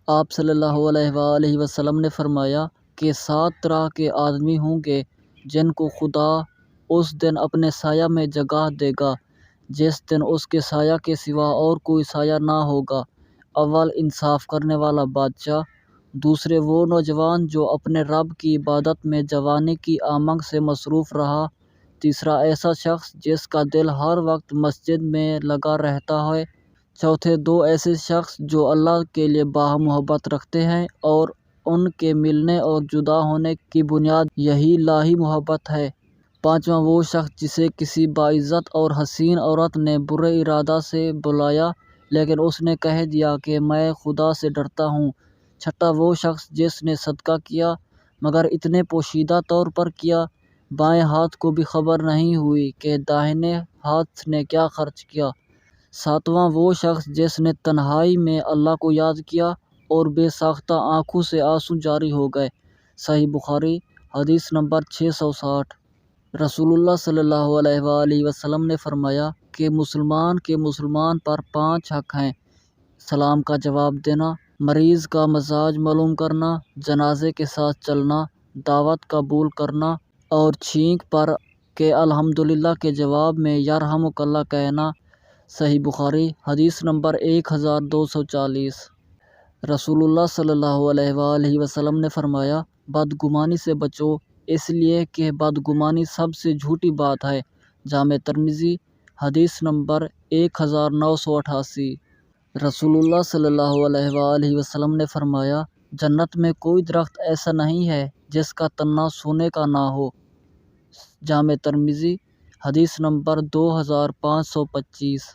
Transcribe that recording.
آپ صلی اللہ علیہ وآلہ وسلم نے فرمایا کہ 7 طرح کے آدمی ہوں گے جن کو خدا اس دن اپنے سایہ میں جگہ دے گا جس دن اس کے سایہ کے سوا اور کوئی سایہ نہ ہوگا۔ اول انصاف کرنے والا بادشاہ، دوسرے وہ نوجوان جو اپنے رب کی عبادت میں جوانی کی آمنگ سے مصروف رہا، تیسرا ایسا شخص جس کا دل ہر وقت مسجد میں لگا رہتا ہے، چوتھے 2 ایسے شخص جو اللہ کے لیے باہم محبت رکھتے ہیں اور ان کے ملنے اور جدا ہونے کی بنیاد یہی الہی محبت ہے، پانچواں وہ شخص جسے کسی باعزت اور حسین عورت نے برے ارادہ سے بلایا لیکن اس نے کہہ دیا کہ میں خدا سے ڈرتا ہوں، چھٹا وہ شخص جس نے صدقہ کیا مگر اتنے پوشیدہ طور پر کیا بائیں ہاتھ کو بھی خبر نہیں ہوئی کہ داہنے ہاتھ نے کیا خرچ کیا، ساتواں وہ شخص جس نے تنہائی میں اللہ کو یاد کیا اور بے ساختہ آنکھوں سے آنسو جاری ہو گئے۔ صحیح بخاری حدیث نمبر 660۔ رسول اللہ صلی اللہ علیہ وآلہ وسلم نے فرمایا کہ مسلمان پر 5 حق ہیں: سلام کا جواب دینا، مریض کا مزاج معلوم کرنا، جنازے کے ساتھ چلنا، دعوت قبول کرنا اور چھینک پر کہ الحمدللہ کے جواب میں یرحمک اللہ کہنا۔ صحیح بخاری حدیث نمبر 1240۔ رسول اللہ صلی اللہ علیہ وآلہ وسلم نے فرمایا، بدگمانی سے بچو اس لیے کہ بدگمانی سب سے جھوٹی بات ہے۔ جامع ترمذی حدیث نمبر 1988۔ رسول اللہ صلی اللہ علیہ وآلہ وسلم نے فرمایا، جنت میں کوئی درخت ایسا نہیں ہے جس کا تنہ سونے کا نہ ہو۔ جامع ترمذی حدیث نمبر 2525۔